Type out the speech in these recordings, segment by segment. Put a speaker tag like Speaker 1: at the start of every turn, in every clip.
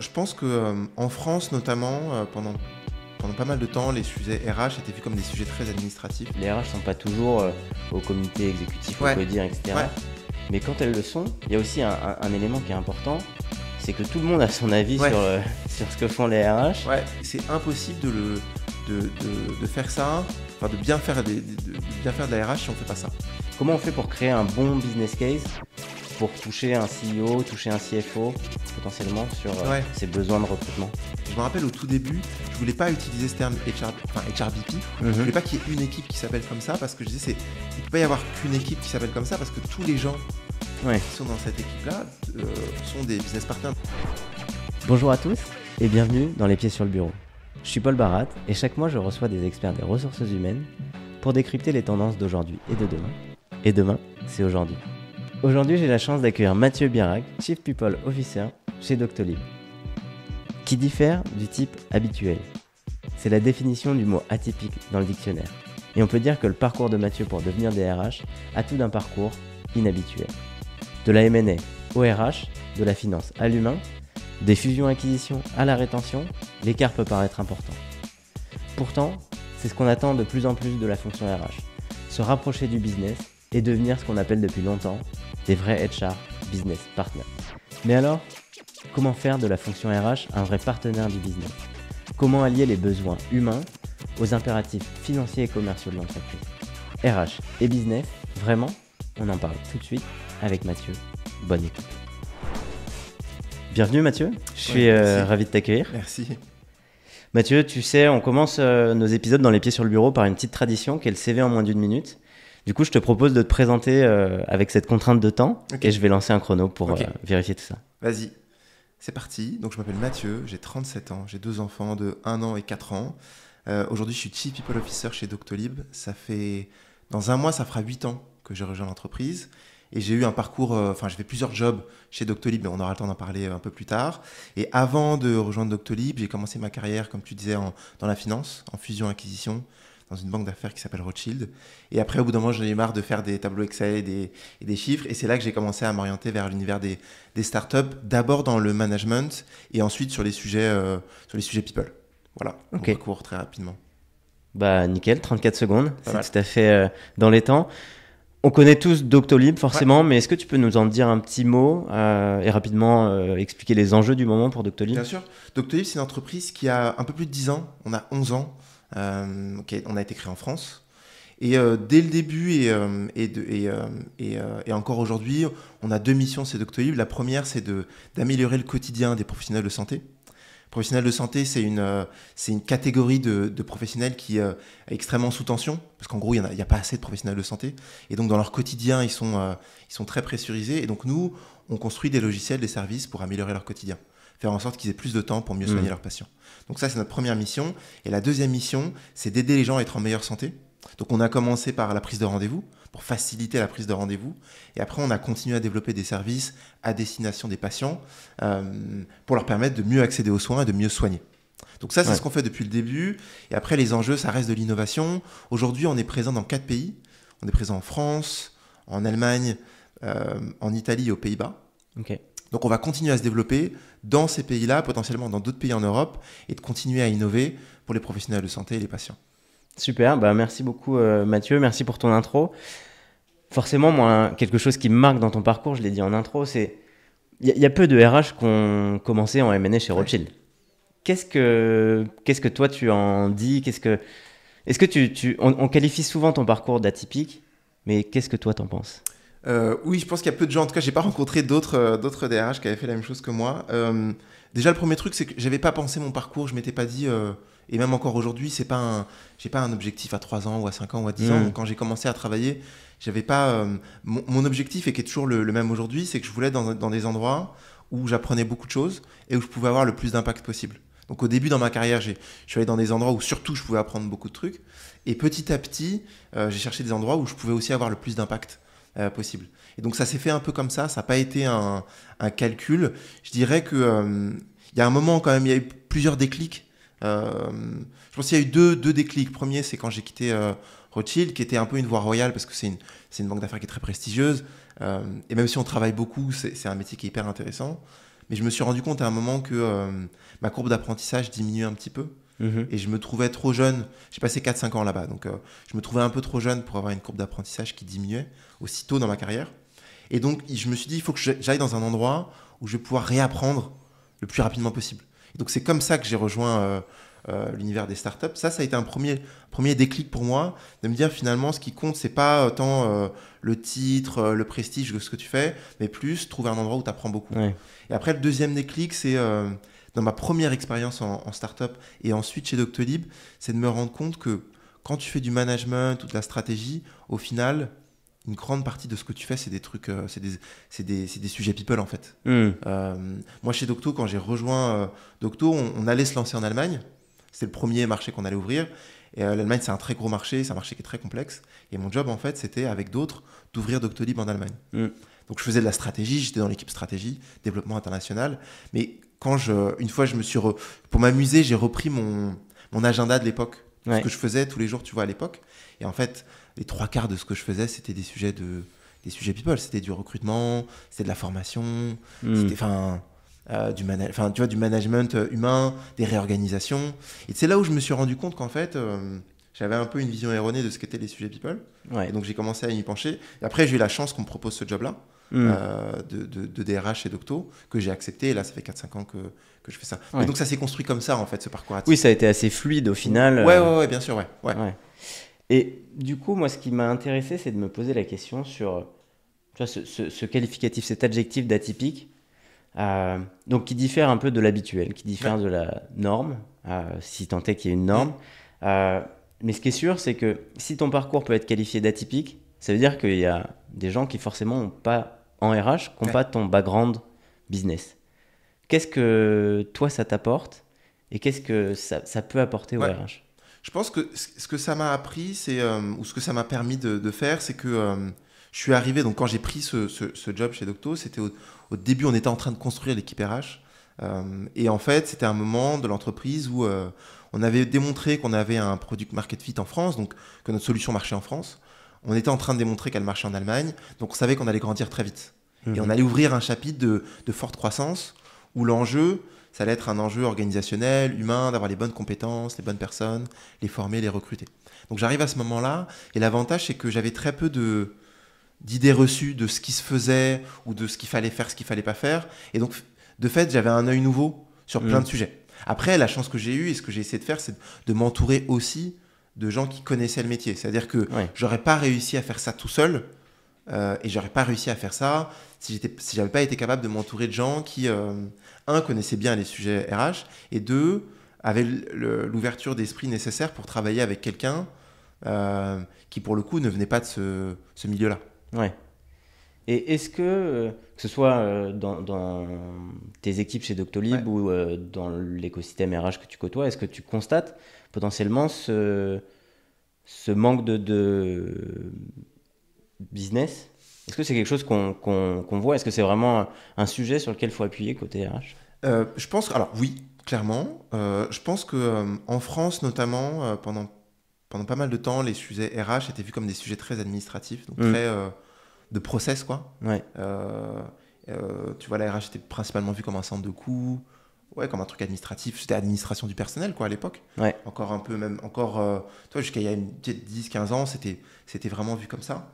Speaker 1: je pense que en France notamment, pendant pas mal de temps, les sujets RH étaient vus comme des sujets très administratifs.
Speaker 2: Les RH ne sont pas toujours au comité exécutif, au CODIR, etc.
Speaker 1: Ouais.
Speaker 2: Mais quand elles le sont, il y a aussi un élément qui est important, c'est que tout le monde a son avis sur ce que font les RH.
Speaker 1: Ouais, c'est impossible de faire ça, enfin de bien faire de la RH si on ne fait pas ça.
Speaker 2: Comment on fait pour créer un bon business case pour toucher un CEO, toucher un CFO potentiellement sur ses besoins de recrutement?
Speaker 1: Je me rappelle au tout début, je voulais pas utiliser ce terme HRBP. Je voulais pas qu'il y ait une équipe qui s'appelle comme ça parce que je disais il ne peut pas y avoir qu'une équipe qui s'appelle comme ça parce que tous les gens qui sont dans cette équipe-là sont des business partners.
Speaker 2: Bonjour à tous et bienvenue dans Les Pieds sur le Bureau. Je suis Paul Barat et chaque mois je reçois des experts des ressources humaines pour décrypter les tendances d'aujourd'hui et de demain. Et demain, c'est aujourd'hui. Aujourd'hui, j'ai la chance d'accueillir Mathieu Birac, Chief People Officer chez Doctolib, qui diffère du type habituel. C'est la définition du mot atypique dans le dictionnaire. Et on peut dire que le parcours de Mathieu pour devenir DRH a tout d'un parcours inhabituel. De la M&A au RH, de la finance à l'humain, des fusions-acquisitions à la rétention, l'écart peut paraître important. Pourtant, c'est ce qu'on attend de plus en plus de la fonction RH, se rapprocher du business et devenir ce qu'on appelle depuis longtemps des vrais HR business partners. Mais alors, comment faire de la fonction RH un vrai partenaire du business? Comment allier les besoins humains aux impératifs financiers et commerciaux de l'entreprise? RH et business, vraiment? On en parle tout de suite avec Mathieu. Bonne écoute. Bienvenue Mathieu, je suis ravi de t'accueillir.
Speaker 1: Merci.
Speaker 2: Mathieu, tu sais, on commence nos épisodes dans Les Pieds sur le Bureau par une petite tradition qui est le CV en moins d'une minute. Du coup, je te propose de te présenter avec cette contrainte de temps et je vais lancer un chrono pour vérifier tout ça.
Speaker 1: Vas-y, c'est parti. Donc, je m'appelle Mathieu, j'ai 37 ans, j'ai 2 enfants de 1 an et 4 ans. Aujourd'hui, je suis Chief People Officer chez Doctolib. Dans un mois, ça fera 8 ans que j'ai rejoint l'entreprise. Et j'ai eu un parcours, j'ai fait plusieurs jobs chez Doctolib, mais on aura le temps d'en parler un peu plus tard. Et avant de rejoindre Doctolib, j'ai commencé ma carrière, comme tu disais, dans la finance, en fusion-acquisition, dans une banque d'affaires qui s'appelle Rothschild. Et après, au bout d'un moment, j'en ai eu marre de faire des tableaux Excel et des chiffres. Et c'est là que j'ai commencé à m'orienter vers l'univers des startups, d'abord dans le management et ensuite sur les sujets people. Voilà, mon parcours très rapidement.
Speaker 2: Bah nickel, 34 secondes, c'est tout à fait dans les temps. On connaît tous Doctolib forcément, mais est-ce que tu peux nous en dire un petit mot et rapidement expliquer les enjeux du moment pour Doctolib?
Speaker 1: Bien sûr. Doctolib, c'est une entreprise qui a un peu plus de 10 ans. On a 11 ans. On a été créé en France. Et dès le début et encore aujourd'hui, on a 2 missions chez Doctolib. La première, c'est d'améliorer le quotidien des professionnels de santé. Professionnels de santé, c'est une catégorie de professionnels qui est extrêmement sous tension, parce qu'en gros, il n'y a pas assez de professionnels de santé. Et donc, dans leur quotidien, ils sont très pressurisés. Et donc, nous, on construit des logiciels, des services pour améliorer leur quotidien. Faire en sorte qu'ils aient plus de temps pour mieux soigner leurs patients. Donc ça, c'est notre première mission. Et la deuxième mission, c'est d'aider les gens à être en meilleure santé. Donc, on a commencé par la prise de rendez-vous, pour faciliter la prise de rendez-vous. Et après, on a continué à développer des services à destination des patients pour leur permettre de mieux accéder aux soins et de mieux soigner. Donc ça, c'est ce qu'on fait depuis le début. Et après, les enjeux, ça reste de l'innovation. Aujourd'hui, on est présent dans 4 pays. On est présent en France, en Allemagne, en Italie et aux Pays-Bas. Donc, on va continuer à se développer dans ces pays-là, potentiellement dans d'autres pays en Europe, et de continuer à innover pour les professionnels de santé et les patients.
Speaker 2: Super, merci beaucoup Mathieu, merci pour ton intro. Forcément, moi, quelque chose qui me marque dans ton parcours, je l'ai dit en intro, c'est il y a peu de RH qui ont commencé en M&A chez Rothschild. Qu'est-ce que toi tu en dis? Est-ce que on qualifie souvent ton parcours d'atypique, mais qu'est-ce que toi t'en penses?
Speaker 1: Oui, je pense qu'il y a peu de gens, en tout cas, j'ai pas rencontré d'autres DRH qui avaient fait la même chose que moi. Déjà, le premier truc, c'est que j'avais pas pensé mon parcours, je m'étais pas dit, et même encore aujourd'hui, j'ai pas un objectif à 3 ans ou à 5 ans ou à 10 ans. Donc, quand j'ai commencé à travailler, j'avais pas mon objectif, et qui est toujours le même aujourd'hui, c'est que je voulais être dans des endroits où j'apprenais beaucoup de choses et où je pouvais avoir le plus d'impact possible. Donc au début dans ma carrière, je suis allé dans des endroits où surtout je pouvais apprendre beaucoup de trucs, et petit à petit, j'ai cherché des endroits où je pouvais aussi avoir le plus d'impact possible. Et donc ça s'est fait un peu comme ça n'a pas été un calcul. Je dirais que il y a un moment quand même, il y a eu plusieurs déclics. Je pense qu'il y a eu deux déclics. Le premier, c'est quand j'ai quitté Rothschild, qui était un peu une voie royale, parce que c'est une banque d'affaires qui est très prestigieuse. Et même si on travaille beaucoup, c'est un métier qui est hyper intéressant. mais je me suis rendu compte à un moment que ma courbe d'apprentissage diminuait un petit peu. Et je me trouvais trop jeune. J'ai passé 4-5 ans là-bas, donc je me trouvais un peu trop jeune pour avoir une courbe d'apprentissage qui diminuait aussitôt dans ma carrière. Et donc, je me suis dit, il faut que j'aille dans un endroit où je vais pouvoir réapprendre le plus rapidement possible. Et donc, c'est comme ça que j'ai rejoint l'univers des startups. Ça a été un premier déclic pour moi, de me dire finalement, ce qui compte, c'est pas tant le titre, le prestige de ce que tu fais, mais plus trouver un endroit où tu apprends beaucoup.
Speaker 2: Ouais.
Speaker 1: Et après, le deuxième déclic, c'est dans ma première expérience en startup et ensuite chez Doctolib, c'est de me rendre compte que quand tu fais du management ou de la stratégie, au final, une grande partie de ce que tu fais, c'est des trucs, c'est des sujets people en fait. Moi, chez Docto, quand j'ai rejoint Docto, on allait se lancer en Allemagne. C'était le premier marché qu'on allait ouvrir. Et l'Allemagne, c'est un très gros marché, c'est un marché qui est très complexe. Et mon job, en fait, c'était, avec d'autres, d'ouvrir Doctolib en Allemagne. Donc, je faisais de la stratégie, j'étais dans l'équipe stratégie, développement international. Mais une fois, pour m'amuser, j'ai repris mon agenda de l'époque. Ce que je faisais tous les jours, tu vois, à l'époque. Et en fait, les 3/4 de ce que je faisais, c'était des sujets people. C'était du recrutement, c'était de la formation, c'était du management humain, des réorganisations. Et c'est là où je me suis rendu compte qu'en fait, j'avais un peu une vision erronée de ce qu'étaient les sujets people. Et donc, j'ai commencé à y pencher. Et après, j'ai eu la chance qu'on me propose ce job-là, de DRH chez Docto, que j'ai accepté. Et là, ça fait 4-5 ans que je fais ça. Et donc, ça s'est construit comme ça, en fait, ce parcours atypique.
Speaker 2: Oui, ça a été assez fluide au final.
Speaker 1: Ouais, bien sûr, ouais.
Speaker 2: Et du coup, moi, ce qui m'a intéressé, c'est de me poser la question sur tu vois, ce qualificatif, cet adjectif d'atypique, donc qui diffère un peu de l'habituel, qui diffère de la norme, si tant est qu'il y ait une norme. Mais ce qui est sûr, c'est que si ton parcours peut être qualifié d'atypique, ça veut dire qu'il y a des gens qui forcément n'ont pas, en RH, qui n'ont pas ton background business. Qu'est-ce que toi, ça t'apporte et qu'est-ce que ça peut apporter au RH?
Speaker 1: Je pense que ce que ça m'a appris, ou ce que ça m'a permis de faire, c'est que je suis arrivé, donc quand j'ai pris ce job chez Docto, c'était au début, on était en train de construire l'équipe RH. Et en fait, c'était un moment de l'entreprise où on avait démontré qu'on avait un product market fit en France, donc que notre solution marchait en France. On était en train de démontrer qu'elle marchait en Allemagne, donc on savait qu'on allait grandir très vite. Et on allait ouvrir un chapitre de forte croissance où l'enjeu, ça allait être un enjeu organisationnel, humain, d'avoir les bonnes compétences, les bonnes personnes, les former, les recruter. Donc j'arrive à ce moment-là, et l'avantage, c'est que j'avais très peu d'idées reçues de ce qui se faisait, ou de ce qu'il fallait faire, ce qu'il fallait pas faire. Et donc, de fait, j'avais un œil nouveau sur plein de sujets. Après, la chance que j'ai eue, et ce que j'ai essayé de faire, c'est de m'entourer aussi de gens qui connaissaient le métier. C'est-à-dire que j'aurais pas réussi à faire ça tout seul, et j'aurais pas réussi à faire ça si j'avais pas été capable de m'entourer de gens qui, un, connaissaient bien les sujets RH, et deux, avaient l'ouverture d'esprit nécessaire pour travailler avec quelqu'un qui, pour le coup, ne venait pas de ce milieu-là.
Speaker 2: Ouais. Et est-ce que ce soit dans tes équipes chez Doctolib ou dans l'écosystème RH que tu côtoies, est-ce que tu constates potentiellement ce manque de business? Est-ce que c'est quelque chose qu'on voit? Est-ce que c'est vraiment un sujet sur lequel il faut appuyer côté RH?
Speaker 1: Je pense, alors oui, clairement. Je pense qu'en France, notamment, pendant pas mal de temps, les sujets RH étaient vus comme des sujets très administratifs, donc très de process, quoi. Tu vois, la RH était principalement vue comme un centre de coûts, comme un truc administratif. C'était administration du personnel, quoi, à l'époque. Encore un peu, même encore, toi, jusqu'à il y a 10-15 ans, c'était vraiment vu comme ça.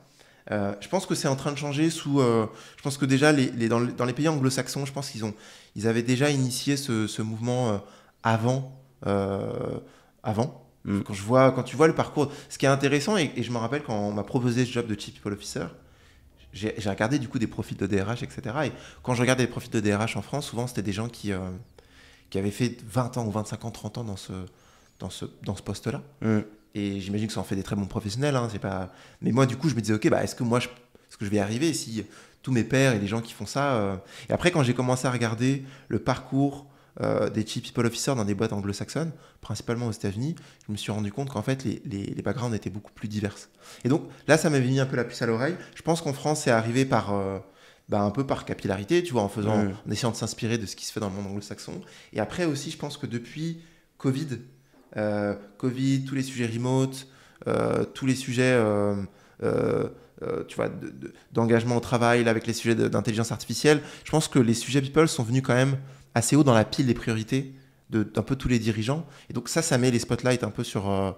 Speaker 1: Je pense que c'est en train de changer je pense que déjà, dans les pays anglo-saxons, je pense qu'ils avaient déjà initié ce mouvement avant. Quand tu vois le parcours, ce qui est intéressant, et je me rappelle quand on m'a proposé ce job de Chief People Officer, j'ai regardé du coup des profils de DRH, etc. Et quand je regardais les profils de DRH en France, souvent c'était des gens qui avaient fait 20 ans ou 25 ans, 30 ans dans ce poste-là. Et j'imagine que ça en fait des très bons professionnels. Hein, mais moi, du coup, je me disais, ok, est-ce que je vais y arriver si tous mes pairs et les gens qui font ça... Et après, quand j'ai commencé à regarder le parcours des Chief People Officers dans des boîtes anglo-saxonnes, principalement aux États-Unis, je me suis rendu compte qu'en fait, les backgrounds étaient beaucoup plus divers. Et donc, là, ça m'avait mis un peu la puce à l'oreille. Je pense qu'en France, c'est arrivé un peu par capillarité, tu vois, en essayant de s'inspirer de ce qui se fait dans le monde anglo-saxon. Et après aussi, je pense que depuis Covid, tous les sujets remote, tous les sujets tu vois, d'engagement au travail, là, avec les sujets d'intelligence artificielle. Je pense que les sujets people sont venus quand même assez haut dans la pile des priorités d'un peu tous les dirigeants. Et donc ça met les spotlights un peu sur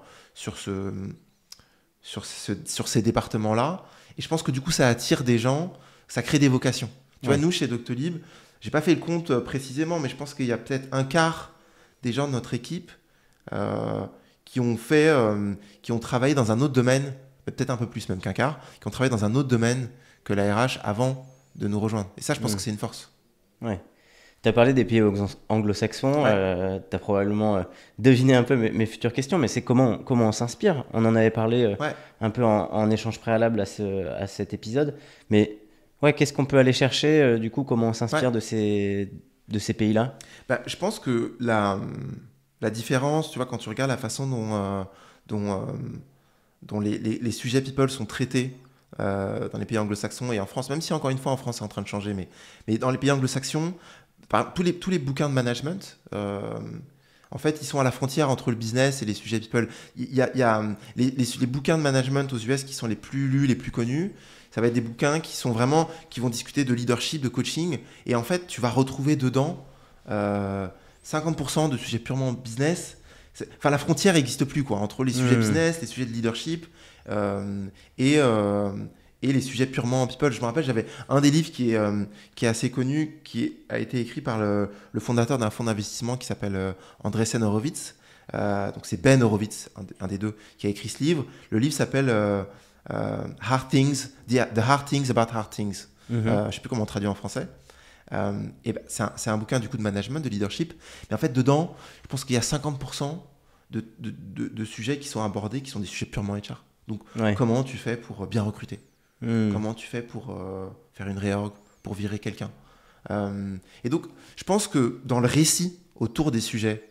Speaker 1: ces départements-là. Et je pense que du coup, ça attire des gens, ça crée des vocations. Tu vois, nous, chez Doctolib, j'ai pas fait le compte précisément, mais je pense qu'il y a peut-être un quart des gens de notre équipe qui ont travaillé dans un autre domaine, peut-être un peu plus même qu'un quart, qui ont travaillé dans un autre domaine que la RH avant de nous rejoindre. Et ça, je pense que c'est une force.
Speaker 2: Ouais. Tu as parlé des pays anglo-saxons, tu as probablement deviné un peu mes futures questions, mais c'est comment on s'inspire. On en avait parlé un peu en échange préalable à cet épisode, mais qu'est-ce qu'on peut aller chercher, du coup, comment on s'inspire de ces pays-là?
Speaker 1: Je pense que la différence, tu vois, quand tu regardes la façon dont les sujets people sont traités dans les pays anglo-saxons et en France, même si encore une fois en France c'est en train de changer, mais dans les pays anglo-saxons, tous les bouquins de management, en fait, ils sont à la frontière entre le business et les sujets people. Il y a les bouquins de management aux US qui sont les plus lus, les plus connus. Ça va être des bouquins qui vont discuter de leadership, de coaching. Et en fait, tu vas retrouver dedans 50% de sujets purement business. Enfin, la frontière n'existe plus, quoi, entre les sujets business, les sujets de leadership et les sujets purement people. Je me rappelle, j'avais un des livres qui est assez connu, qui a été écrit par le fondateur d'un fonds d'investissement qui s'appelle Andreessen Horowitz. Donc c'est Ben Horowitz, un des deux, qui a écrit ce livre. Le livre s'appelle Hard Things, The Hard Things About Hard Things. Je ne sais plus comment on traduit en français. C'est un bouquin du coup de management, de leadership. Mais en fait, dedans, je pense qu'il y a 50% de sujets qui sont abordés, qui sont des sujets purement HR. Donc, comment tu fais pour bien recruter ? Comment tu fais pour faire une réorg, pour virer quelqu'un. Et donc, je pense que dans le récit autour des sujets,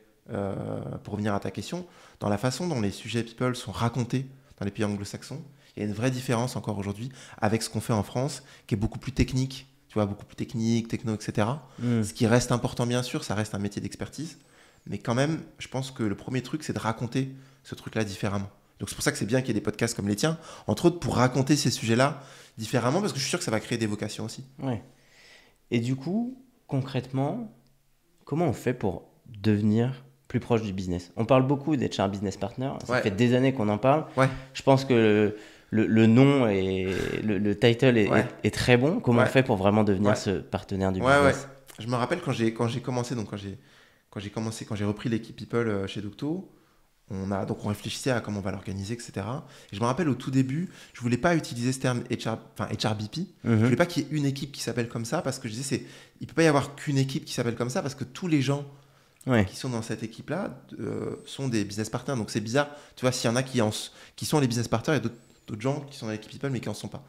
Speaker 1: pour revenir à ta question, dans la façon dont les sujets people sont racontés dans les pays anglo-saxons, il y a une vraie différence encore aujourd'hui avec ce qu'on fait en France, qui est beaucoup plus technique, tu vois, beaucoup plus technique, techno, etc. Ce qui reste important, bien sûr, ça reste un métier d'expertise. Mais quand même, je pense que le premier truc, c'est de raconter ce truc-là différemment. Donc c'est pour ça que c'est bien qu'il y ait des podcasts comme les tiens, entre autres pour raconter ces sujets-là différemment, parce que je suis sûr que ça va créer des vocations aussi.
Speaker 2: Ouais. Et du coup, concrètement, comment on fait pour devenir plus proche du business ? On parle beaucoup d'HR Business Partner, ça fait des années qu'on en parle. Je pense que le nom et le title est très bon. Comment on fait pour vraiment devenir ce partenaire du business ?
Speaker 1: Je me rappelle quand j'ai commencé, donc quand j'ai repris l'équipe People chez Docto, on réfléchissait à comment on va l'organiser, etc. Et je me rappelle au tout début, je voulais pas utiliser ce terme HRBP. Je voulais pas qu'il y ait une équipe qui s'appelle comme ça, parce que je disais, il peut pas y avoir qu'une équipe qui s'appelle comme ça, parce que tous les gens qui sont dans cette équipe-là sont des business partners. Donc c'est bizarre, tu vois, s'il y en a qui sont les business partners et d'autres gens qui sont dans l'équipe People mais qui en sont pas.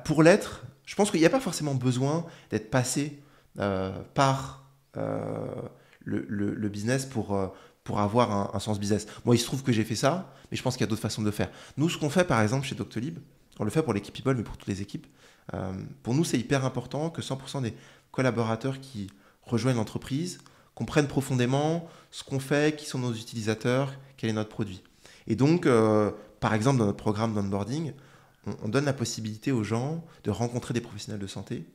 Speaker 1: Pour l'être, je pense qu'il n'y a pas forcément besoin d'être passé par le business pour avoir un sens business. Moi, il se trouve que j'ai fait ça, mais je pense qu'il y a d'autres façons de le faire. Nous, ce qu'on fait, par exemple, chez Doctolib, on le fait pour l'équipe People, mais pour toutes les équipes. Pour nous, c'est hyper important que 100% des collaborateurs qui rejoignent l'entreprise comprennent profondément ce qu'on fait, qui sont nos utilisateurs, quel est notre produit. Et donc, par exemple, dans notre programme d'onboarding, on donne la possibilité aux gens de rencontrer des professionnels de santé,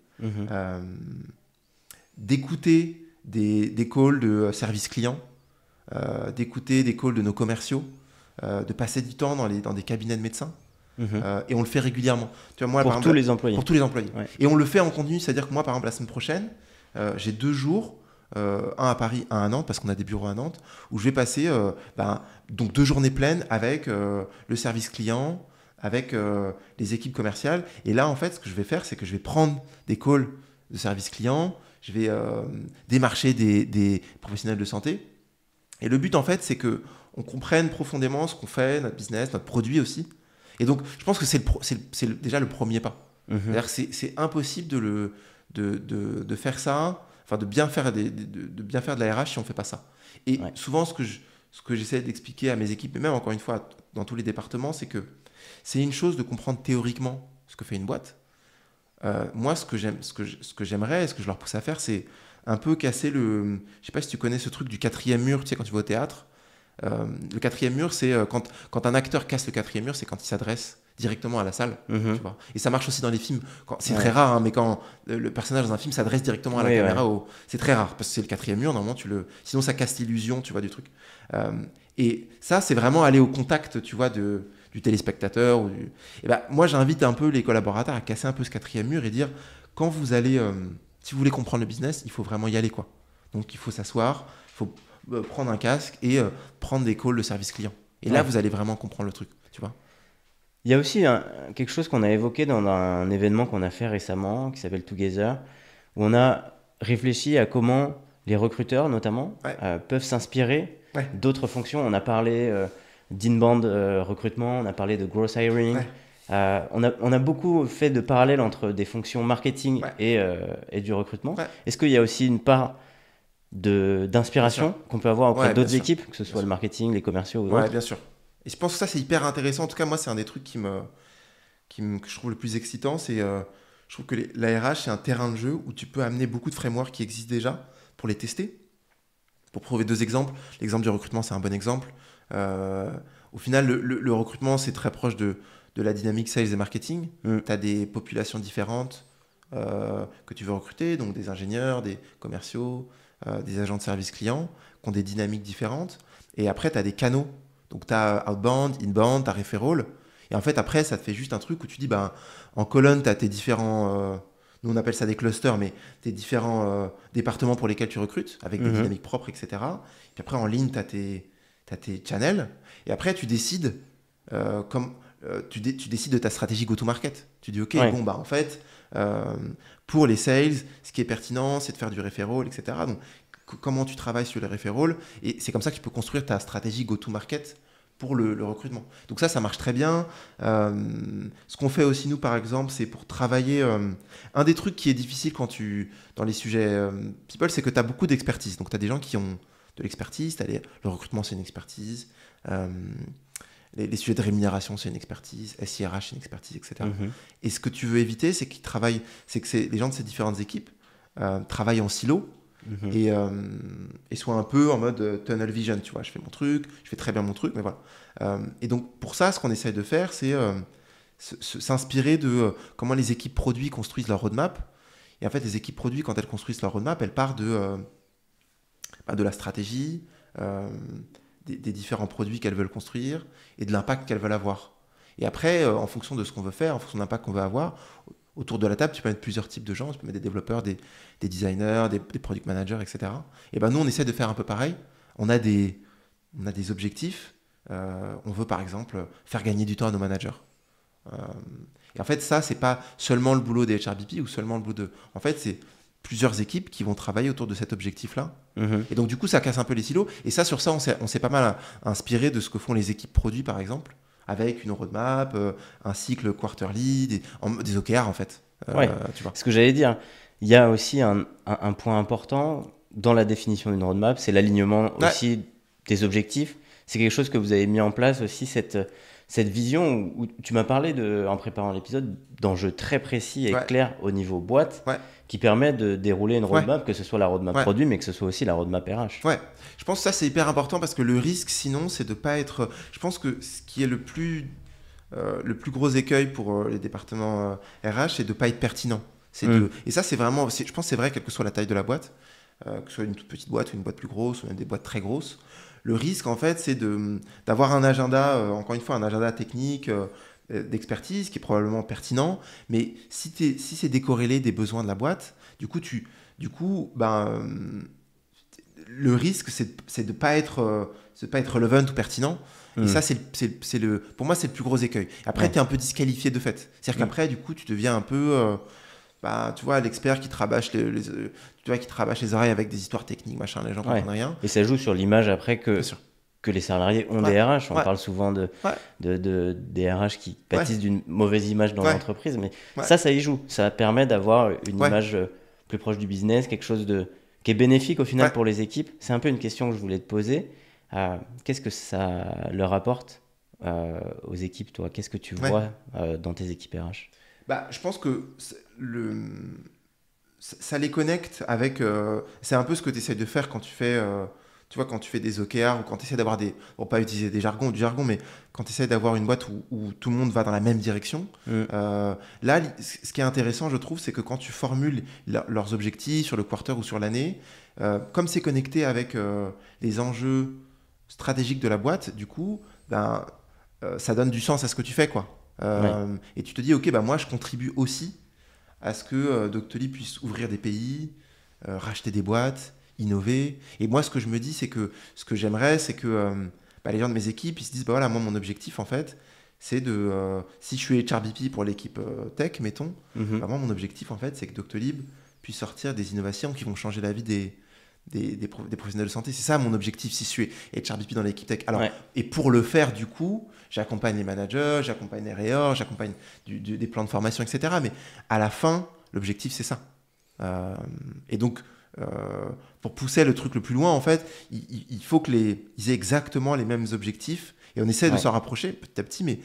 Speaker 1: d'écouter des calls de service client, d'écouter des calls de nos commerciaux, de passer du temps dans des cabinets de médecins. Et on le fait régulièrement. Tu vois, moi,
Speaker 2: pour tous les employés.
Speaker 1: Pour tous les employés. Et on le fait en continu, c'est-à-dire que moi, par exemple, la semaine prochaine, j'ai 2 jours, un à Paris, un à Nantes, parce qu'on a des bureaux à Nantes, où je vais passer donc 2 journées pleines avec le service client, avec les équipes commerciales. Et là, en fait, ce que je vais faire, c'est que je vais prendre des calls de service client, je vais démarcher des professionnels de santé. Et le but, en fait, c'est qu'on comprenne profondément ce qu'on fait, notre business, notre produit aussi. Et donc, je pense que c'est déjà le premier pas. C'est-à-dire que c'est impossible de faire ça, enfin de bien faire de la RH si on ne fait pas ça. Et souvent, ce que j'essaie d'expliquer à mes équipes, et même encore une fois dans tous les départements, c'est que c'est une chose de comprendre théoriquement ce que fait une boîte. Moi, ce que j'aimerais, ce que je leur pousse à faire, c'est un peu casser je sais pas si tu connais ce truc du 4e mur, tu sais, quand tu vas au théâtre, Le quatrième mur, c'est quand un acteur casse le quatrième mur, c'est quand il s'adresse directement à la salle. Tu vois. Et ça marche aussi dans les films. C'est très rare, hein, mais quand le personnage dans un film s'adresse directement à la caméra, c'est très rare, parce que c'est le quatrième mur, normalement, sinon ça casse l'illusion, tu vois, du truc. Et ça, c'est vraiment aller au contact, tu vois, du téléspectateur. Et ben, moi, j'invite un peu les collaborateurs à casser un peu ce quatrième mur et dire, quand vous allez, si vous voulez comprendre le business, il faut vraiment y aller, quoi. Donc, il faut s'asseoir, il faut prendre un casque et prendre des calls de service client. Et là, vous allez vraiment comprendre le truc, tu vois.
Speaker 2: Il y a aussi quelque chose qu'on a évoqué dans un événement qu'on a fait récemment, qui s'appelle Together, où on a réfléchi à comment les recruteurs, notamment, peuvent s'inspirer d'autres fonctions. On a parlé d'inbound recrutement, on a parlé de growth hiring. On a beaucoup fait de parallèles entre des fonctions marketing et du recrutement. Est-ce qu'il y a aussi une part d'inspiration qu'on peut avoir auprès d'autres équipes, que ce soit le marketing, les commerciaux ou autres?
Speaker 1: Bien sûr. Et je pense que ça, c'est hyper intéressant. En tout cas, moi, c'est un des trucs que je trouve le plus excitant. Je trouve que la RH, c'est un terrain de jeu où tu peux amener beaucoup de frameworks qui existent déjà pour les tester. Pour prouver 2 exemples, l'exemple du recrutement, c'est un bon exemple. Au final, le recrutement, c'est très proche de la dynamique sales et marketing. Tu as des populations différentes que tu veux recruter, donc des ingénieurs, des commerciaux, des agents de service client, qui ont des dynamiques différentes. Et après, tu as des canaux. Donc, tu as outbound, inbound, tu as referral. Et en fait, après, ça te fait juste un truc où tu dis, en colonne, tu as tes différents, nous on appelle ça des clusters, mais tes différents départements pour lesquels tu recrutes, avec des dynamiques propres, etc. Puis après, en ligne, tu as tes channels. Et après, tu décides, tu décides de ta stratégie go-to-market. Tu dis, OK, en fait, pour les sales, ce qui est pertinent, c'est de faire du referral, etc. Donc, comment tu travailles sur les referrals. Et c'est comme ça que tu peux construire ta stratégie go-to-market pour le recrutement. Donc ça marche très bien. Ce qu'on fait aussi, nous, par exemple, c'est pour travailler... un des trucs qui est difficile dans les sujets people, c'est que tu as beaucoup d'expertise. Donc tu as des gens qui ont de l'expertise. Le recrutement, c'est une expertise. Les sujets de rémunération, c'est une expertise. SIRH, c'est une expertise, etc. Et ce que tu veux éviter, c'est que les gens de ces différentes équipes travaillent en silo. Et soit un peu en mode tunnel vision, tu vois, je fais mon truc, je fais très bien mon truc, mais voilà. Et donc pour ça, ce qu'on essaie de faire, c'est s'inspirer de comment les équipes produits construisent leur roadmap. Et en fait, les équipes produits, quand elles construisent leur roadmap, elles partent de la stratégie, des différents produits qu'elles veulent construire et de l'impact qu'elles veulent avoir. Et après, en fonction de ce qu'on veut faire, en fonction de l'impact qu'on veut avoir, autour de la table, tu peux mettre plusieurs types de gens. Tu peux mettre des développeurs, des designers, des product managers, etc. Et nous, on essaie de faire un peu pareil. On a des objectifs. On veut, par exemple, faire gagner du temps à nos managers. Et en fait, ça, c'est pas seulement le boulot des HRBP ou seulement le boulot de... En fait, c'est plusieurs équipes qui vont travailler autour de cet objectif-là. Et donc, du coup, ça casse un peu les silos. Et ça, sur ça, on s'est pas mal inspiré de ce que font les équipes produits, par exemple, avec une roadmap, un cycle quarterly, des OKR, en fait.
Speaker 2: Tu vois. Ce que j'allais dire, il y a aussi un point important dans la définition d'une roadmap, c'est l'alignement aussi des objectifs. C'est quelque chose que vous avez mis en place aussi, cette vision où tu m'as parlé, en préparant l'épisode, d'enjeux très précis et clairs au niveau boîte, qui permet de dérouler une roadmap, que ce soit la roadmap produit, mais que ce soit aussi la roadmap RH.
Speaker 1: Ouais, je pense que ça c'est hyper important parce que le risque sinon c'est de ne pas être... Je pense que ce qui est le plus gros écueil pour les départements RH, c'est de ne pas être pertinent. Et ça c'est vraiment... Je pense que c'est vrai quelle que soit la taille de la boîte, que ce soit une toute petite boîte ou une boîte plus grosse ou même des boîtes très grosses. Le risque en fait c'est d'avoir un agenda, encore une fois un agenda technique, d'expertise qui est probablement pertinent, mais si c'est décorrélé des besoins de la boîte, du coup le risque c'est de pas être relevant ou pertinent. Et ça pour moi c'est le plus gros écueil. Après tu es un peu disqualifié de fait. C'est-à-dire qu'après du coup tu deviens un peu tu vois l'expert qui te rabâche les oreilles avec des histoires techniques, machin, les gens comprennent rien.
Speaker 2: Et ça joue sur l'image après que les salariés ont des RH. On parle souvent des RH qui pâtissent d'une mauvaise image dans l'entreprise, mais ça y joue. Ça permet d'avoir une image plus proche du business, quelque chose qui est bénéfique au final pour les équipes. C'est un peu une question que je voulais te poser. Qu'est-ce que ça leur apporte aux équipes, toi? Qu'est-ce que tu vois dans tes équipes RH?
Speaker 1: Je pense que ça les connecte avec... c'est un peu ce que tu essaies de faire quand tu tu vois, quand tu fais des OKR ou quand tu essaies d'avoir des... Bon, pas utiliser du jargon, mais quand tu essaies d'avoir une boîte où tout le monde va dans la même direction, là, ce qui est intéressant, je trouve, c'est que quand tu formules leurs objectifs sur le quarter ou sur l'année, comme c'est connecté avec les enjeux stratégiques de la boîte, du coup, ben, ça donne du sens à ce que tu fais, quoi. Et tu te dis, ok, bah moi je contribue aussi à ce que Doctolib puisse ouvrir des pays, racheter des boîtes, innover. Et moi, ce que je me dis, c'est que ce que j'aimerais, c'est que les gens de mes équipes, ils se disent, bah voilà, moi mon objectif en fait, c'est de, si je suis HRBP pour l'équipe tech, mettons, bah, moi mon objectif en fait, c'est que Doctolib puisse sortir des innovations qui vont changer la vie des professionnels de santé. C'est ça mon objectif si je suis HRBP dans l'équipe tech. Alors, et pour le faire, du coup, j'accompagne les managers, j'accompagne les réors, j'accompagne des plans de formation, etc. Mais à la fin, l'objectif, c'est ça. Et donc, pour pousser le truc le plus loin, en fait, il faut qu'ils aient exactement les mêmes objectifs. Et on essaie de s'en rapprocher petit à petit, mais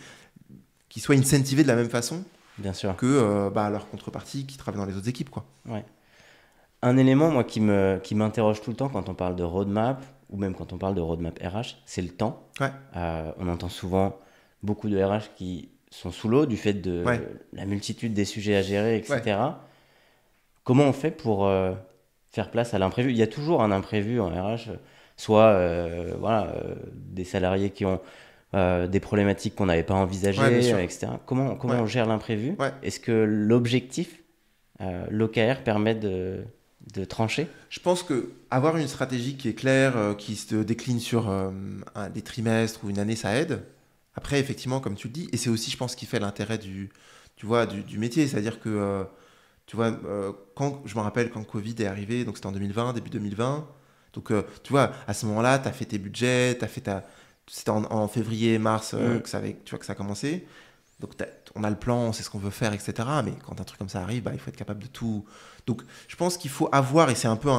Speaker 1: qu'ils soient incentivés de la même façon
Speaker 2: Bien sûr.
Speaker 1: que leur contrepartie qui travaille dans les autres équipes, quoi.
Speaker 2: Ouais. Un élément, moi, qui m'interroge tout le temps quand on parle de roadmap, ou même quand on parle de roadmap RH, c'est le temps. On entend souvent beaucoup de RH qui sont sous l'eau du fait de la multitude des sujets à gérer, etc. Comment on fait pour faire place à l'imprévu? Il y a toujours un imprévu en RH, soit des salariés qui ont des problématiques qu'on n'avait pas envisagées, etc. Comment on gère l'imprévu? Est-ce que l'objectif, l'OKR, permet de trancher?
Speaker 1: Je pense que avoir une stratégie qui est claire, qui se décline sur des trimestres ou une année, ça aide. Après, effectivement, comme tu le dis, et c'est aussi, je pense, qui fait l'intérêt du métier. C'est-à-dire que, quand je me rappelle quand Covid est arrivé, donc c'était en 2020, début 2020. Donc, tu vois, à ce moment-là, tu as fait tes budgets, c'était en février, mars que ça a commencé. Donc, on a le plan, on sait ce qu'on veut faire, etc. Mais quand un truc comme ça arrive, il faut être capable de tout. Donc, je pense qu'il faut avoir, et c'est un peu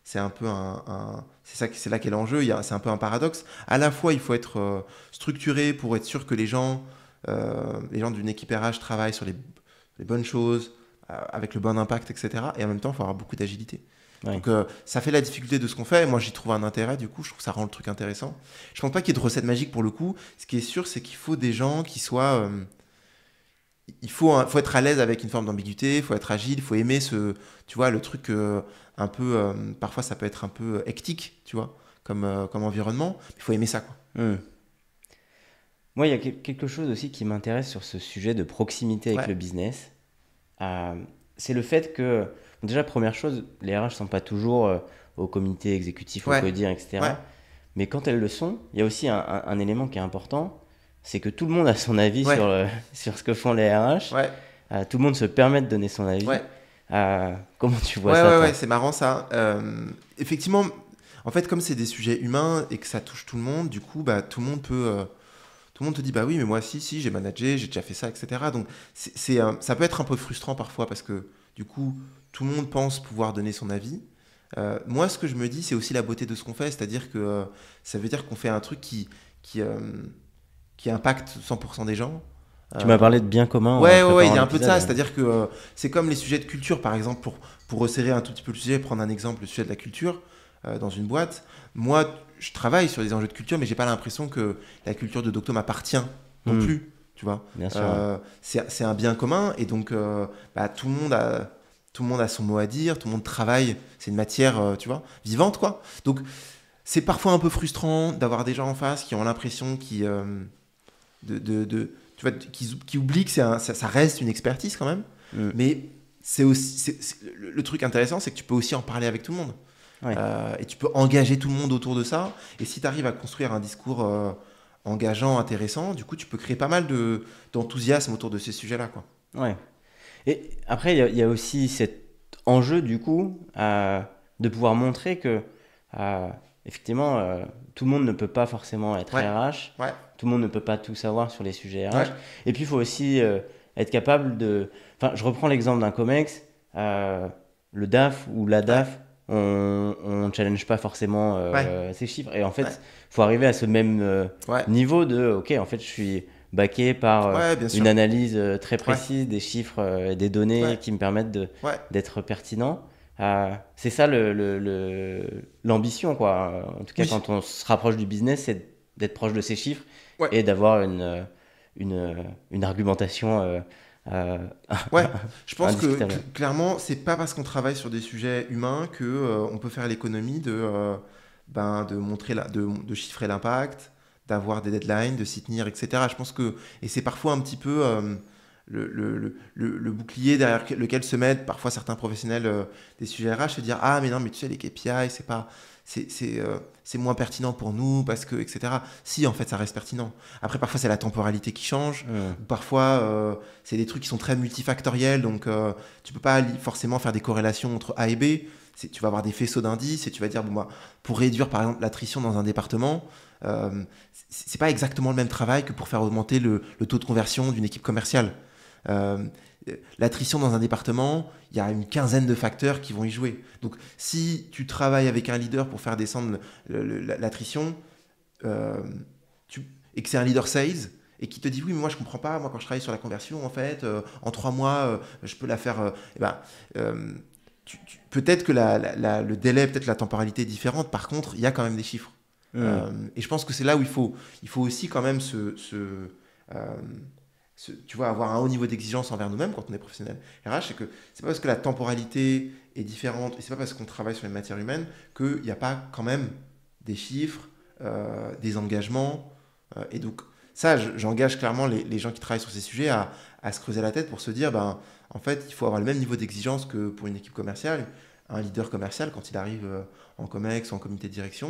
Speaker 1: c'est là qu'est l'enjeu, c'est un peu un paradoxe. À la fois, il faut être structuré pour être sûr que les gens d'une équipe RH travaillent sur les bonnes choses, avec le bon impact, etc. Et en même temps, il faut avoir beaucoup d'agilité. Donc, ça fait la difficulté de ce qu'on fait. Moi, j'y trouve un intérêt, du coup. Je trouve que ça rend le truc intéressant. Je pense pas qu'il y ait de recette magique pour le coup. Ce qui est sûr, c'est qu'il faut des gens qui soient... il faut être à l'aise avec une forme d'ambiguïté, il faut être agile, il faut aimer le truc un peu... parfois, ça peut être un peu hectique, tu vois, comme environnement. Il faut aimer ça, quoi.
Speaker 2: Moi, il y a quelque chose aussi qui m'intéresse sur ce sujet de proximité avec le business. C'est le fait que... Déjà, première chose, les RH ne sont pas toujours au comité exécutif, au CODIR, etc. Mais quand elles le sont, il y a aussi un élément qui est important, c'est que tout le monde a son avis sur ce que font les RH. Tout le monde se permet de donner son avis. Comment tu vois ça,
Speaker 1: c'est marrant ça. Effectivement, en fait, comme c'est des sujets humains et que ça touche tout le monde, du coup, tout le monde peut... tout le monde te dit, bah oui, mais moi, si, j'ai managé, j'ai déjà fait ça, etc. Donc, ça peut être un peu frustrant parfois parce que, du coup, tout le monde pense pouvoir donner son avis. Moi, ce que je me dis, c'est aussi la beauté de ce qu'on fait, c'est-à-dire que ça veut dire qu'on fait un truc qui impacte 100% des gens.
Speaker 2: Tu m'as parlé de bien commun.
Speaker 1: Il y a un peu de ça, c'est-à-dire que c'est comme les sujets de culture, par exemple, pour resserrer un tout petit peu le sujet, prendre un exemple, le sujet de la culture dans une boîte. Moi, je travaille sur des enjeux de culture, mais j'ai pas l'impression que la culture de Docto m'appartient non plus, tu vois.
Speaker 2: Bien sûr.
Speaker 1: C'est un bien commun, et donc tout le monde a son mot à dire, tout le monde travaille, c'est une matière, tu vois, vivante, quoi. Donc, c'est parfois un peu frustrant d'avoir des gens en face qui ont l'impression qui oublient que ça reste une expertise quand même. Mais c'est aussi le truc intéressant, c'est que tu peux aussi en parler avec tout le monde. Et tu peux engager tout le monde autour de ça. Et si tu arrives à construire un discours engageant, intéressant, du coup, tu peux créer pas mal d'enthousiasme autour de ces sujets-là, quoi.
Speaker 2: Ouais. Et après, il y a aussi cet enjeu, du coup, de pouvoir montrer que, effectivement, tout le monde ne peut pas forcément être RH. Tout le monde ne peut pas tout savoir sur les sujets RH. Et puis, il faut aussi être capable de... Enfin, je reprends l'exemple d'un COMEX. Le DAF ou la DAF, on ne challenge pas forcément ces chiffres. Et en fait, il faut arriver à ce même niveau de, OK, en fait, je suis... baqué par une analyse très précise des chiffres et des données qui me permettent d'être pertinent. C'est ça l'ambition, quoi. En tout cas,
Speaker 1: Oui.
Speaker 2: quand on se rapproche du business, c'est d'être proche de ces chiffres
Speaker 1: Ouais.
Speaker 2: et d'avoir une argumentation
Speaker 1: Ouais, je pense que
Speaker 2: indiscutable.
Speaker 1: clairement, c'est pas parce qu'on travaille sur des sujets humains que on peut faire l'économie de montrer de chiffrer l'impact, d'avoir des deadlines, de s'y tenir, etc. Je pense que et c'est parfois un petit peu le bouclier derrière lequel se mettent parfois certains professionnels des sujets RH et dire ah mais non mais tu sais les KPI c'est pas c'est moins pertinent pour nous parce que etc. Si en fait ça reste pertinent. Après parfois c'est la temporalité qui change. Parfois, c'est des trucs qui sont très multifactoriels, donc tu peux pas forcément faire des corrélations entre A et B. Tu vas avoir des faisceaux d'indices et tu vas dire, bon, bah, pour réduire par exemple l'attrition dans un département, c'est pas exactement le même travail que pour faire augmenter le taux de conversion d'une équipe commerciale. Euh, L'attrition dans un département, il y a une quinzaine de facteurs qui vont y jouer. Donc si tu travailles avec un leader pour faire descendre l'attrition, euh, et que c'est un leader sales, et qui te dit oui mais moi je comprends pas, moi quand je travaille sur la conversion en fait en 3 mois je peux la faire eh ben, euh, peut-être que le délai, peut-être la temporalité est différente, par contre il y a quand même des chiffres. Et je pense que c'est là où il faut aussi quand même euh, tu vois, avoir un haut niveau d'exigence envers nous-mêmes quand on est professionnel RH, c'est que c'est pas parce que la temporalité est différente et c'est pas parce qu'on travaille sur les matières humaines qu'il n'y a pas quand même des chiffres, des engagements. Et donc, ça, j'engage clairement les gens qui travaillent sur ces sujets à se creuser la tête pour se dire, ben, en fait, il faut avoir le même niveau d'exigence que pour une équipe commerciale. Un leader commercial, quand il arrive en COMEX ou en comité de direction,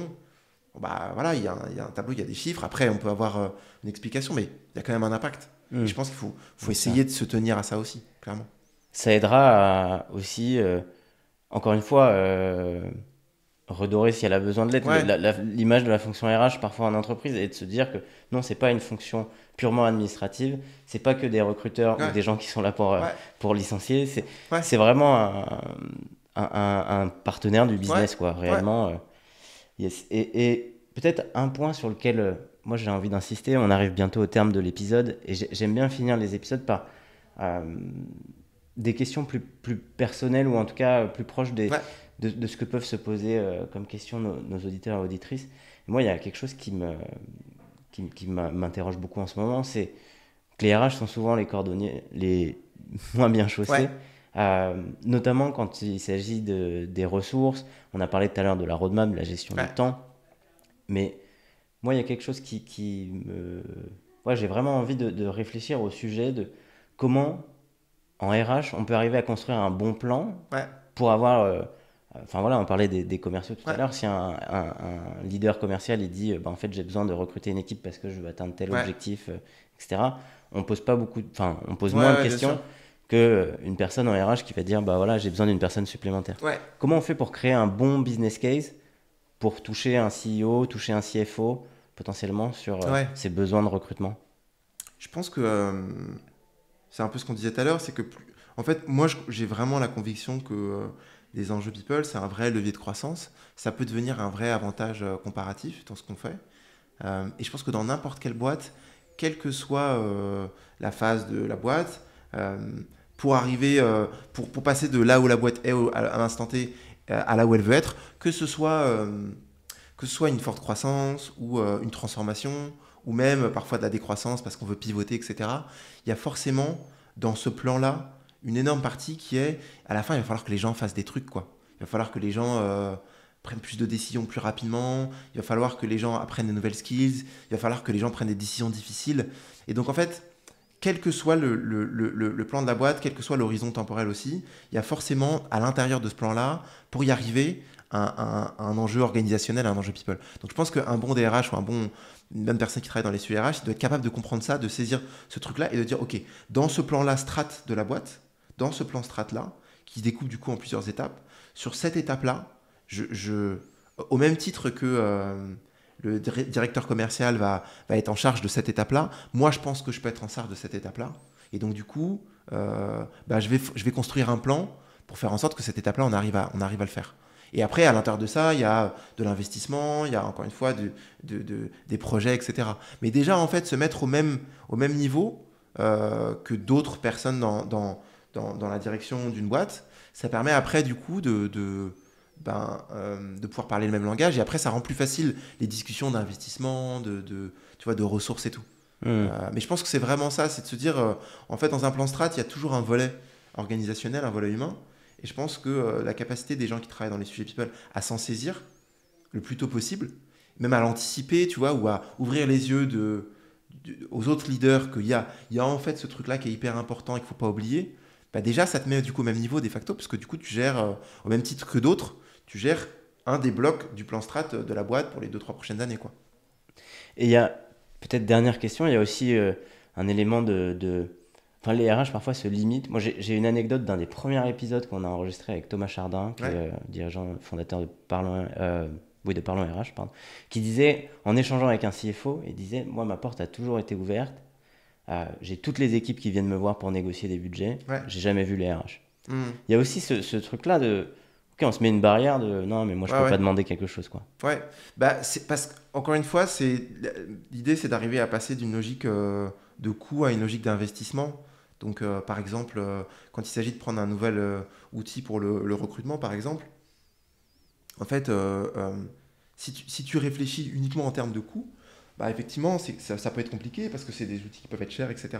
Speaker 1: bon, bah, voilà, il y a un tableau, il y a des chiffres. Après, on peut avoir une explication, mais il y a quand même un impact. Et je pense qu'il faut
Speaker 2: C'est ça.
Speaker 1: essayer de se tenir à ça aussi, clairement.
Speaker 2: Ça aidera aussi, encore une fois, redorer si elle a besoin de l'être,
Speaker 1: Ouais,
Speaker 2: l'image de la fonction RH parfois en entreprise et de se dire que non, c'est pas une fonction purement administrative, c'est pas que des recruteurs ou
Speaker 1: ouais,
Speaker 2: des gens qui sont là
Speaker 1: ouais,
Speaker 2: pour licencier,
Speaker 1: ouais,
Speaker 2: c'est vraiment un partenaire du
Speaker 1: ouais,
Speaker 2: business, quoi,
Speaker 1: ouais.
Speaker 2: réellement. Yes. Et peut-être un point sur lequel moi j'ai envie d'insister, on arrive bientôt au terme de l'épisode et j'aime bien finir les épisodes par euh, des questions plus personnelles ou en tout cas plus proches
Speaker 1: Ouais.
Speaker 2: de ce que peuvent se poser comme questions nos auditeurs et auditrices. Et moi, il y a quelque chose qui m'interroge beaucoup en ce moment, c'est que les RH sont souvent les cordonniers les moins bien chaussés,
Speaker 1: Ouais.
Speaker 2: notamment quand il s'agit des ressources. On a parlé tout à l'heure de la roadmap, de la gestion du
Speaker 1: Ouais.
Speaker 2: temps, mais moi, il y a quelque chose qui me... Ouais, j'ai vraiment envie de réfléchir au sujet de comment, en RH, on peut arriver à construire un bon plan
Speaker 1: Ouais.
Speaker 2: pour avoir... Enfin voilà, on parlait des commerciaux tout à
Speaker 1: Ouais.
Speaker 2: l'heure. Si un leader commercial il dit, bah, en fait, j'ai besoin de recruter une équipe parce que je veux atteindre tel
Speaker 1: Ouais.
Speaker 2: objectif, etc. On pose pas beaucoup, enfin, on pose
Speaker 1: Ouais,
Speaker 2: moins de
Speaker 1: ouais, bien sûr.
Speaker 2: questions que une personne en RH qui va dire, bah voilà, j'ai besoin d'une personne supplémentaire.
Speaker 1: Ouais.
Speaker 2: Comment on fait pour créer un bon business case pour toucher un CEO, toucher un CFO potentiellement sur
Speaker 1: Ouais.
Speaker 2: ses besoins de recrutement?
Speaker 1: Je pense que c'est un peu ce qu'on disait tout à l'heure, c'est que en fait, moi, j'ai vraiment la conviction que les enjeux people, c'est un vrai levier de croissance. Ça peut devenir un vrai avantage comparatif dans ce qu'on fait. Et je pense que dans n'importe quelle boîte, quelle que soit la phase de la boîte, euh, pour arriver, pour passer de là où la boîte est à l'instant T à là où elle veut être, que ce soit une forte croissance ou une transformation, ou même parfois de la décroissance parce qu'on veut pivoter, etc. Il y a forcément dans ce plan-là une énorme partie qui est, à la fin, il va falloir que les gens fassent des trucs, quoi. Il va falloir que les gens prennent plus de décisions plus rapidement, il va falloir que les gens apprennent de nouvelles skills, il va falloir que les gens prennent des décisions difficiles. Et donc en fait, quel que soit le plan de la boîte, quel que soit l'horizon temporel aussi, il y a forcément à l'intérieur de ce plan-là, pour y arriver, un enjeu organisationnel, un enjeu people. Donc je pense qu'un bon DRH ou une bonne personne qui travaille dans les sujets RH, il doit être capable de comprendre ça, de saisir ce truc-là et de dire, OK, dans ce plan-là strat de la boîte, dans ce plan strat-là, qui se découpe du coup en plusieurs étapes, sur cette étape-là, au même titre que le directeur commercial va être en charge de cette étape-là, moi je pense que je peux être en charge de cette étape-là. Et donc du coup, je vais construire un plan pour faire en sorte que cette étape-là, on arrive à le faire. Et après, à l'intérieur de ça, il y a de l'investissement, il y a encore une fois des projets, etc. Mais déjà, en fait, se mettre au même niveau que d'autres personnes dans la direction d'une boîte, ça permet après du coup de pouvoir parler le même langage, et après ça rend plus facile les discussions d'investissement, tu vois, de ressources et tout. Mais je pense que c'est vraiment ça, c'est de se dire, en fait, dans un plan strat, il y a toujours un volet organisationnel, un volet humain, et je pense que la capacité des gens qui travaillent dans les sujets people à s'en saisir le plus tôt possible, même à l'anticiper, tu vois, ou à ouvrir les yeux aux autres leaders qu'il y a en fait ce truc-là qui est hyper important et qu'il ne faut pas oublier, bah déjà ça te met du coup au même niveau de facto, parce que du coup tu gères, au même titre que d'autres, tu gères un des blocs du plan strat de la boîte pour les 2-3 prochaines années, quoi.
Speaker 2: Et il y a, peut-être dernière question, il y a aussi un élément Enfin, les RH parfois se limitent. Moi, j'ai une anecdote d'un des premiers épisodes qu'on a enregistré avec Thomas Chardin, qui est dirigeant, fondateur de Parlons RH, pardon, qui disait, en échangeant avec un CFO, il disait, moi, ma porte a toujours été ouverte. J'ai toutes les équipes qui viennent me voir pour négocier des budgets. J'ai jamais vu les RH. Il y a aussi ce truc-là de, ok, on se met une barrière de, non, mais moi, je peux pas demander quelque chose, quoi.
Speaker 1: Ouais, bah, c'est parce qu'encore une fois, l'idée, c'est d'arriver à passer d'une logique de coût à une logique d'investissement. Donc, par exemple, quand il s'agit de prendre un nouvel outil pour le recrutement, par exemple, en fait, si tu réfléchis uniquement en termes de coût, bah, effectivement, ça peut être compliqué parce que c'est des outils qui peuvent être chers, etc.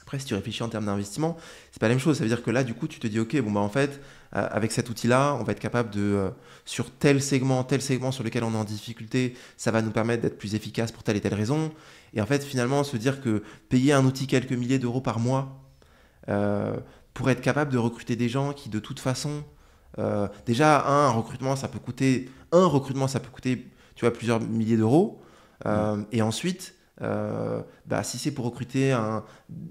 Speaker 1: Après, si tu réfléchis en termes d'investissement, c'est pas la même chose. Ça veut dire que là, du coup, tu te dis, ok, bon, bah, en fait, avec cet outil-là, on va être capable de, sur tel segment sur lequel on est en difficulté, ça va nous permettre d'être plus efficace pour telle et telle raison. Et en fait, finalement, se dire que payer un outil quelques milliers d'euros par mois pour être capable de recruter des gens qui, de toute façon, déjà, un recrutement, ça peut coûter, tu vois, plusieurs milliers d'euros. Et ensuite, si c'est pour recruter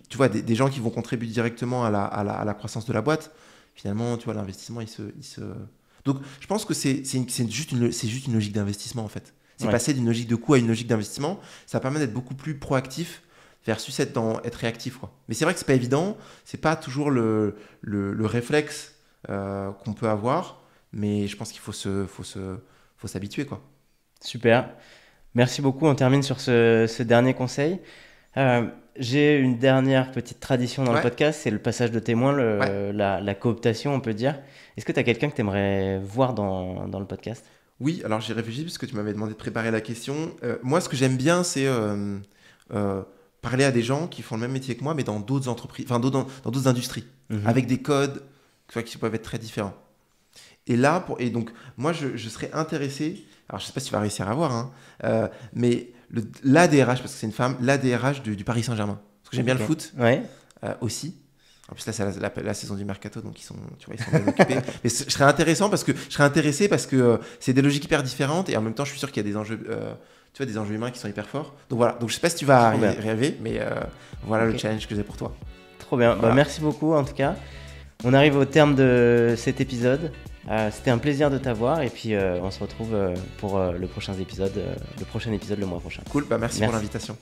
Speaker 1: tu vois, des gens qui vont contribuer directement à la croissance de la boîte, finalement, tu vois, l'investissement, il se... Donc, je pense que c'est juste une logique d'investissement, en fait. C'est passer d'une logique de coût à une logique d'investissement. Ça permet d'être beaucoup plus proactif versus être réactif, quoi. Mais c'est vrai que c'est pas évident. C'est pas toujours le réflexe qu'on peut avoir. Mais je pense qu'il faut s'habituer, quoi.
Speaker 2: Super. Merci beaucoup. On termine sur ce dernier conseil. J'ai une dernière petite tradition dans le podcast, c'est le passage de témoin, la cooptation, on peut dire. Est-ce que tu as quelqu'un que tu aimerais voir dans le podcast ?
Speaker 1: Oui, alors j'ai réfléchi parce que tu m'avais demandé de préparer la question. Moi, ce que j'aime bien, c'est parler à des gens qui font le même métier que moi, mais dans d'autres entreprises, enfin dans d'autres industries, avec des codes qui peuvent être très différents. Et là, donc moi, je serais intéressé. Alors, je ne sais pas si tu vas réussir à voir, mais la DRH, parce que c'est une femme, la DRH du Paris Saint-Germain. Parce que j'aime bien le foot aussi. En plus, là, c'est la saison du Mercato, donc ils sont bien occupés. Mais je serais intéressé parce que c'est des logiques hyper différentes et en même temps, je suis sûr qu'il y a des enjeux, des enjeux humains qui sont hyper forts. Donc voilà, donc je ne sais pas si tu vas rêver, mais voilà le challenge que j'ai pour toi.
Speaker 2: Trop bien, voilà. Merci beaucoup en tout cas. On arrive au terme de cet épisode. C'était un plaisir de t'avoir et puis on se retrouve pour le prochain épisode le mois prochain.
Speaker 1: Cool, merci pour l'invitation.